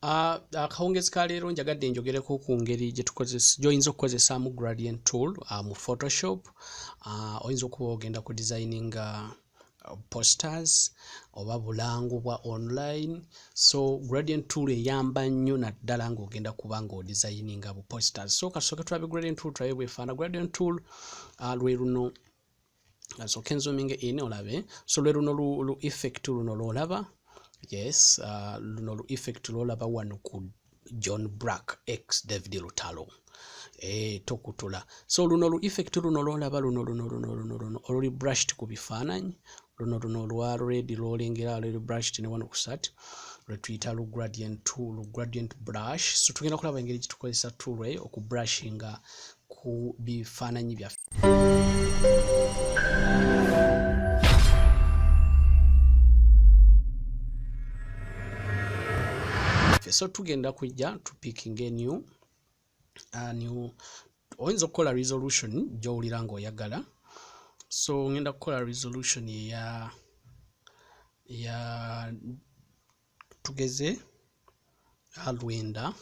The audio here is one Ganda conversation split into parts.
Akawungezi ka leero njagadde njogereko ku ngeri gy'oyinza okukozesaamu gradient tool mu Photoshop. Oyinza okuba ogenda ku designinga posters oba bulango bwa online. So gradient tool eyamba nnyo naddala ng'ogenda kuba ng'odesigninga bu posters. So kasooke tulabe gradient tool tulabe bwefaana. Gradient tool lwe luno, kasooke nzoominge in olabe. So lwe luno lu effect luno lw'olaba. Yes, luno lu effect lw'olaba wano ku John Black X David Lutalo. Tokutula. So luno lu effect luno lw'olaba luno oluli brushed ku bifaananyi. Luno lwa red lw'olengera luli brushed ne wano ku sat. Lwe tuyita lu gradient tool, lu gradient brush. So tugenda kulaba engeri gye tukozesa tool eyo okubrushinga ku bifaananyi byaffe. So tugenda kujja tupikinga new oyinza okukola resolution gy'owulira ng'oyagala. So ngenda kukola resolution ya tugeze alwenda,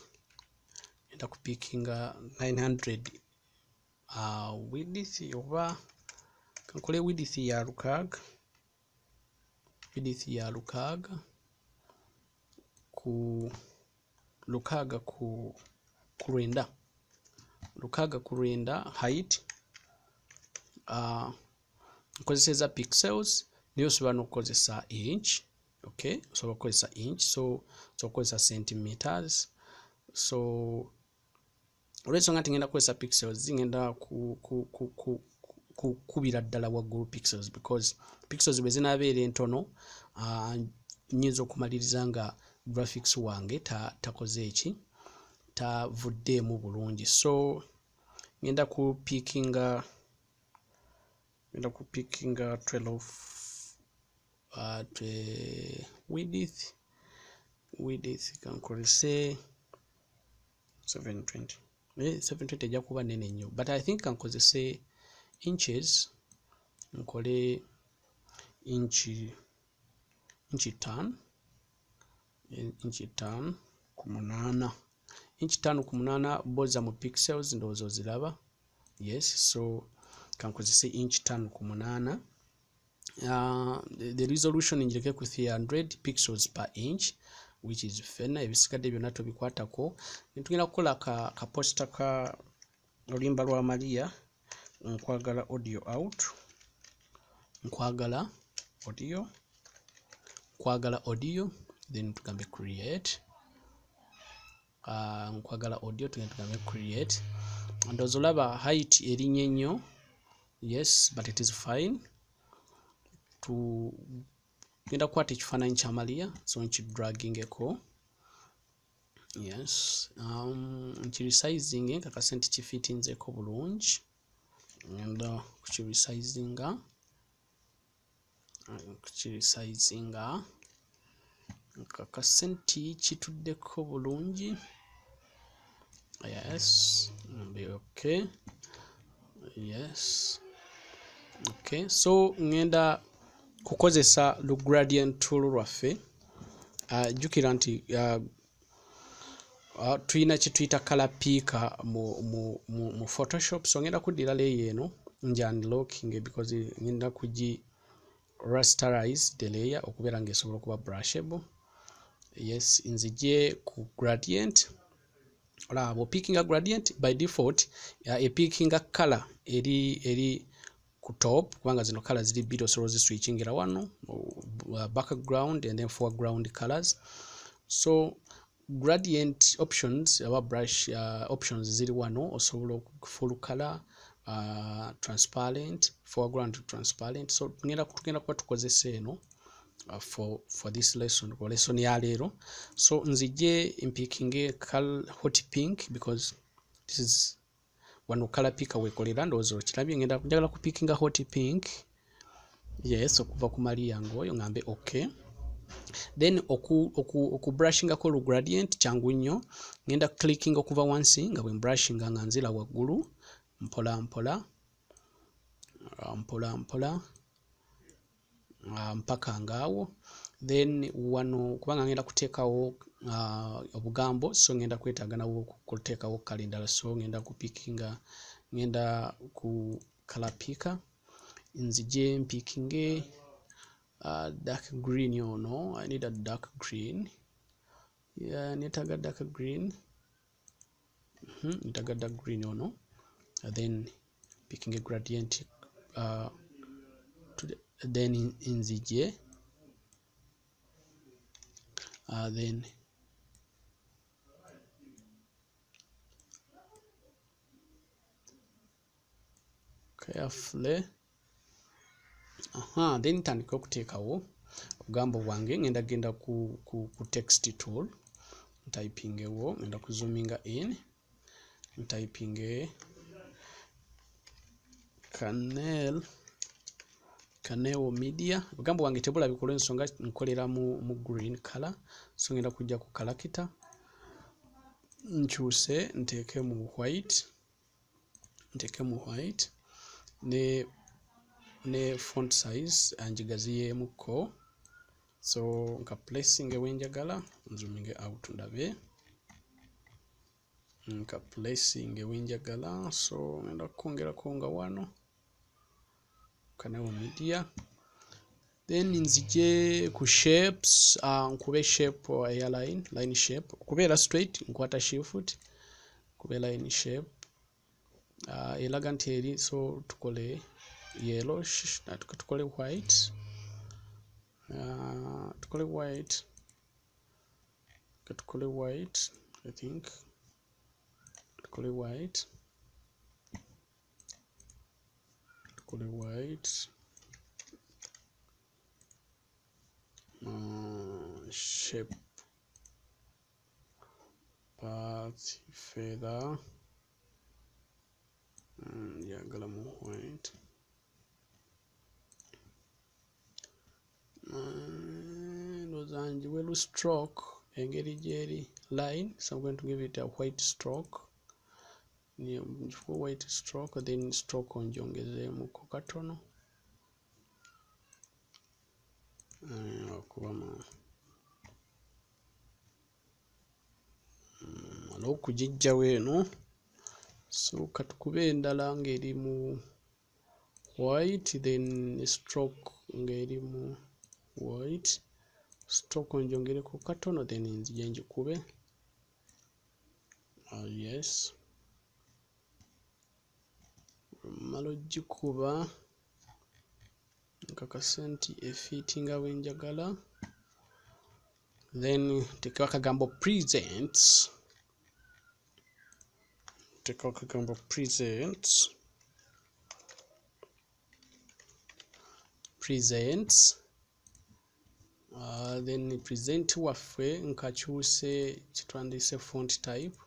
ngenda kupikinga 900 width oba kankole width ya lukaaga, ku lukaaga ku lwenda height. Nkozeseza pixels naye osobola n'okukozesa inch. Okay, osobola okukozesa inch, so okukozesa centimeters. So olw'ensonga nti ngenda kukozesa pixels, ngenda kubira ddala waggulu pixels because pixels bwe zinaabeera entono nnyinza okumaliriza nga graphics wange takoze eki, tavuddeemu bulungi. So ngenda kupikinga 12 width kankolese 720. 720 ejja kuba nene nnyo, but I think kankozese inches, nkole inchi 5 ku 8. Inch 5 ku 8 boza mu pixels ndowooza oziraba. Yes, so kankozese inch 5 ku 8. The resolution njireke ku 300 pixels per inch, which is fena. Ebisigadde byonna tobikwatako. Ntugenda kukola ka poster ka Oluyimba lwa Maria. Nkwagala audio out, nkwagala audio, then tugambe create. Nkwagala audio, tugambe create. Ndowooza olaba height erinnya ennyo. Yes, but it is fine. Tugenda kukwata ekifaananyi kya Maria, so nkidragingeko. Yes, nkiresizing nkakase nti kifitinzeko bulungi. Ngenda kukiresizinga nkakase nti kituddeko bulungi. Yes, okay. Yes, okay. So ngenda kukozesa lu gradient tool lwaffe. Jjukira nti tuyina kye tuyita color picker mu Photoshop. So ngenda kuddira layer eno nja unlocking because ngenda kugi rasterize the layer okubeera ng'esobola okuba brushable. Yes, nzije ku gradient. Olaba pickinga gradient by default pickinga color eri ku top kubanga zino colors ziri bit osobola switchingira wano background and then foreground colors. So gradient options aba brush options ziri wano, osobola full color, transparent, foreground transparent. So tugenda kuba tukozesa eno for this lesson, or lesson ya leero. So nzije mpickinge hot pink because this is wano color picker wekolera, ndowooza okirabye. Njagala kupickinga hot pink. Yes, okuva ku Maria ngoyo ngambe okay. Then oku brushing ko lu gradient kyangu nnyo. Ngenda clicking okuva wansi nga bwe brushing nga nzira waggulu mpola mpaka ngaawo. Then wano kubanga ngenda kuteekawo obugambo, so ngenda kwetaaga nawo kuteekawo kala endala, so ngenda kupikinga, ngenda ku color picker, nzije mpikinge dark green ono. I need a dark green. Yeah, netaga dark green. Netaga dark green ono. Then picking a gradient then nzije then carefully then ntandika okuteekawo obugambo bwange. Ngenda genda ku text tool, typing ewo, ngenda ku zoominga in, typing Kanel media. Obugambo bwange tebulabika olw'ensonga nkolera mu green color, so ngenda kujja ku character, nkyuse nteeke mu white, ne font size anjigaziyeemuko, so nka placing ewenjagala, nzoominge out ndabe nka placing ewenjagala, so ngenda kwongerako nga wano Kanel media. Then nzije ku shapes, nkube shape ya line shape, kubeera straight nkwata shift, kube line shape elaga nti eri, so tukole yellowish, tukole white, I think tukole white, shape path feather njagala mu white, nozanjiwe lu stroke engeri gyeri line, so I'm going to give it a white stroke, white stroke, then stroke onjongezeemuko katono okubama okugijjawo eno, so katukube endala ng'eri mu white, then stroke ng'eri mu white, stroke onjongereko katono, then nzije njikube. Yes, malo gikuba nkakasa nti efittinga bwenjagala, then teekawo akagambo presents, then present waffe nkakyuse kitwandiise font type,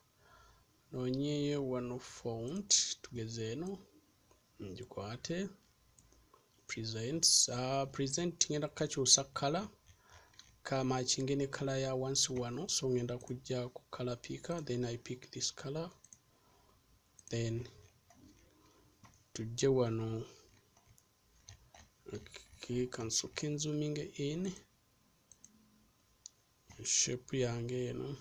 nonyeeyo wano font, tugeze eno ngikwate present ngenda kukakyusa color kamatchinge ne color ya wansi wano, so ngenda kujja ku color picker, then I pick this color, then tujje wano kansoke nzoominge in shape yange eno,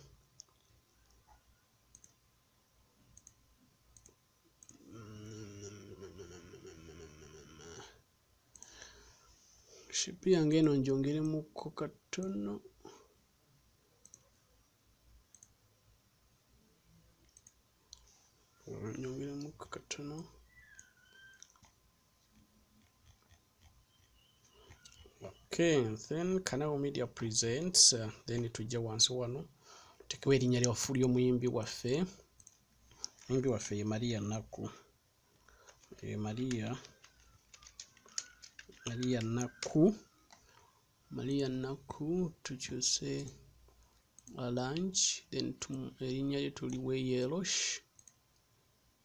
shape yange eno njongeremuko katono, okay. Then Kanel media presents, then tujje wansi wano tutekewo erinnya lyaffe ly'omuyimbi waffe. Omuyimbi waffe ye Maria Naku, tukyuse orange, then erinnya lye tuliwe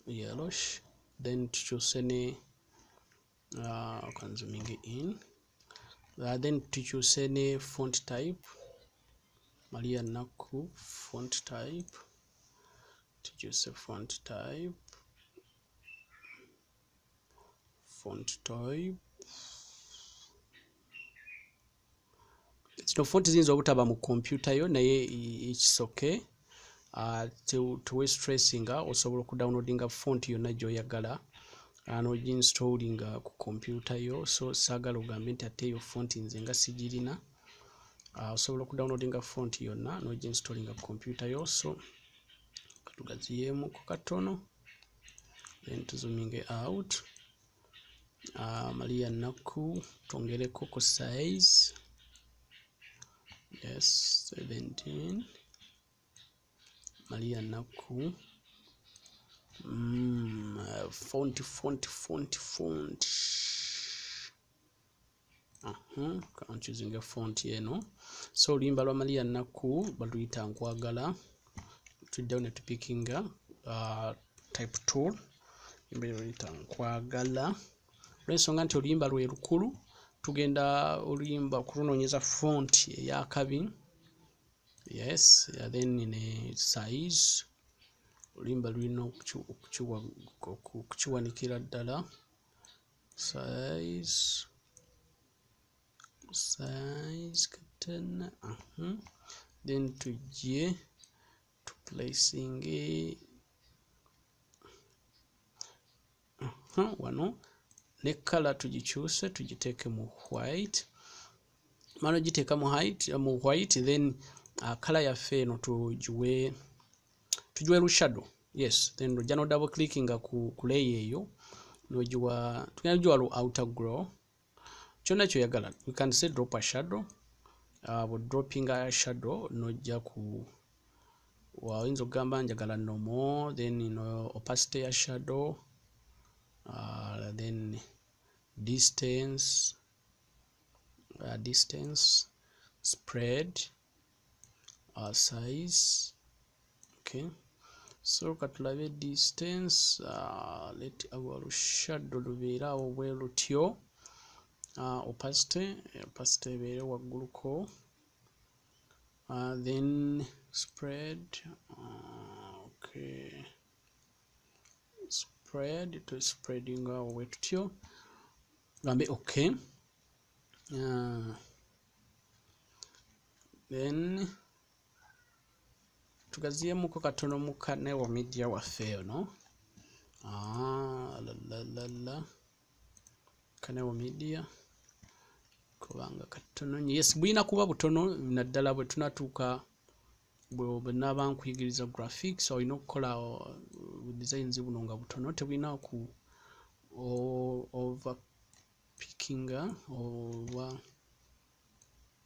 yellowish, then tukyuse ne zooming in, then tukyuse ne font type, Maria Naku font type, tukyuse font type, zino font ziyinza obutaba mu computer yo naye it's okay. To stressinga osobola okudownloadinga font yonna gy'oyagala n'oginstallinga ku computer yo. So saagala ogambe nti ate eyo font nze nga sigirina. Osobola okudownloadinga font yonna n'oginstallinga ku computer yo. So katugaziyemu ku katono, then tuzooming out. Maria Naku twongereko ku size, yes 17. Maria Naku font I'm choosing a font eno. So oluyimba lwa Maria Naku baluyita nkwagala. Tuddewo ne tupickinga type tool, baluyita nkwagala. Olw'ensonga nti oluyimba lwe lukulu tugenda oluyimba kunoonyeza font eyakabi, yes, then ne size oluyimba lulina okukiwanikira ddala, size katana, then tujje to placing wano ne color tugikyuse tugiteeke mu white. Mano giteeka mu white, then color yaffe eno tugiwe shadow, yes, then ojja no double clickinga ku layer eyo n'ogiwa, tugenda giwa outer glow kyonna kyoyagala. We can say drop a shadow, dropping a shadow n'ojja ku oyinza okugamba njagala normal, then opacity ya shadow, then distance, spread, size. Okay, so katulabe distance, let our shadow lubeera awo bwe lutyo. Opacity ebeere wagguluko, then spread, okay, spread to spreading awo bwe tutyo gambe okay. Then tugaziyemuko katono mu Kanel media waffe no. Kanel media kubanga katono, yes, bwina kuba butono naddala bwe tunatuuka bwe naba nkuyigiriza graphics olina okukola designs buno nga butono, tebulina ku over pickinga over,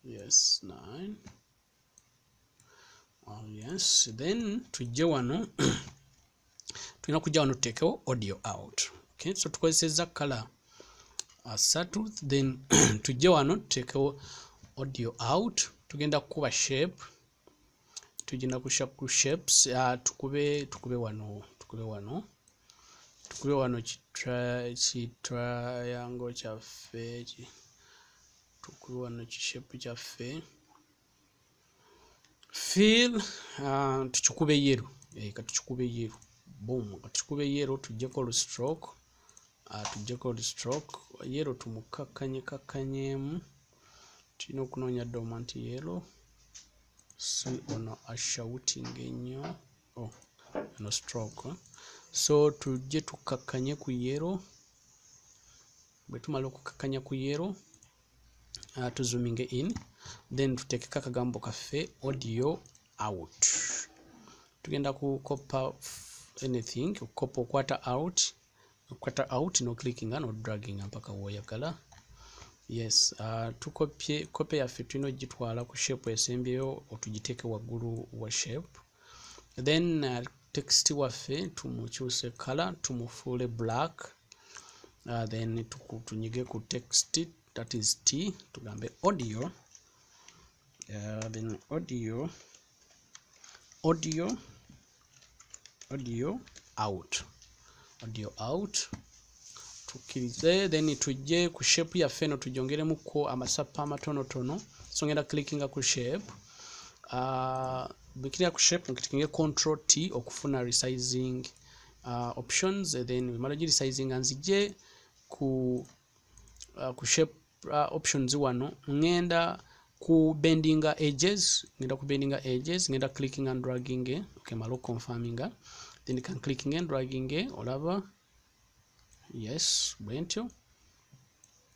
yes 9. Yes, then tujje wano tulina kujja wano tuteekewo audio out. Okay, so tukozesezza color asatu, then tujje wano tuteekewo audio out. Tugenda kukuba shape, tugenda ku shapes, tukube wano triangle kyaffe, tukube wano shape kyaffe, fill, tukikube yellow, katukikube yellow, boom, katukikube yellow, tujjeko stroke, yellow tumukakkanyemu, tulina okunoonya ddoma nti yellow, so ono ashouting ennyo, no stroke, so tujje tukakkanye ku yellow. Bwe tumala okukakkanya ku yellow, tuzooming in, then tuteekeko akagambo kaffe audio out. Tugenda kukopa anything, okukopa okwata out no clickinga no dragginga mpaka woyagala. Yes, tukopye kope yaffe tulina ogitwala ku shape esembyeyo otugiteeke waggulu wa shape, then text waffe tumukyuse color tumufuule black, then tunyige ku text, that is T, tugambe audio, then audio out tukirize, then tujje ku shape yaffe eno tujongeremuko amasapa amatonotono. So ngenda clickinga ku shape, bikira ku shape nkitikinge control T okufuna resizing options, then wemala gi resizing nzije ku shape options wano ngenda ku bendinga edges, ngenda clicking and dragging, okay, malo confirming, then you can clicking and dragging, olaba, yes, bwentyo,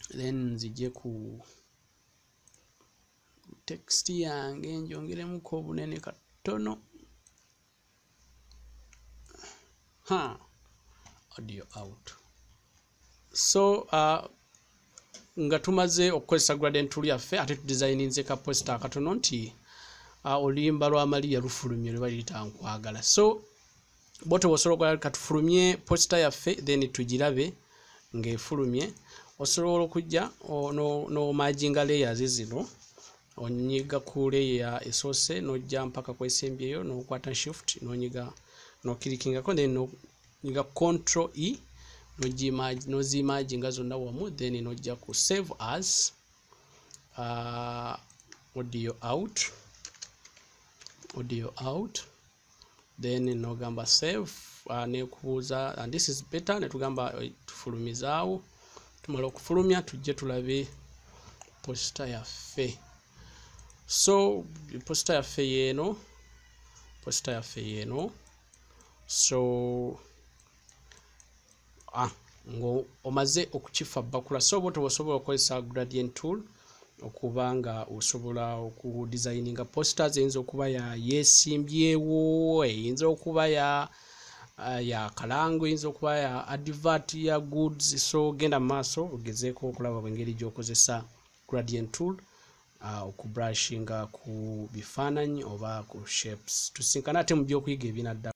then nzije ku text yange njongeremu ko bunene katono, audio out. So nga tumaze okukozesa gradient tool yaffe ate tudesigninze ka poster katono nti oluyimba lwa Maria lufulumye lwe baliyita nkwagala. So bote osobola katufulumye poster yaffe then tugirabe ng'efulumye. Osobola okujja no merginga layers zino, onyiga ku layer esoose n'ojja mpaka kwesembyeyo n'okwata shift n'onyiga no clickingako then n'onyiga control E nozimaginga zonna wamu then n'ojja ku save as audio out then n'ogamba save nekubuuza and this is better netugamba tufulumizaawo. Tumala okufulumya tujje tulabe poster yaffe. So poster yaffe yeeno, so ngo omaze okukifa bakula. So boto osobola okukozesa gradient tool okubanga osobola okudesigninga posters, eyinza okuba yesimbyewo, eyinza okuba ya kalango, eyinza okuba ya advert ya goods. So genda maaso ogezeeko okulaba bwengeri gy'okozesa gradient tool okubrushinga ku bifaananyi oba ku shapes. Tusinkana ate mu by'okuyiga ebinadda.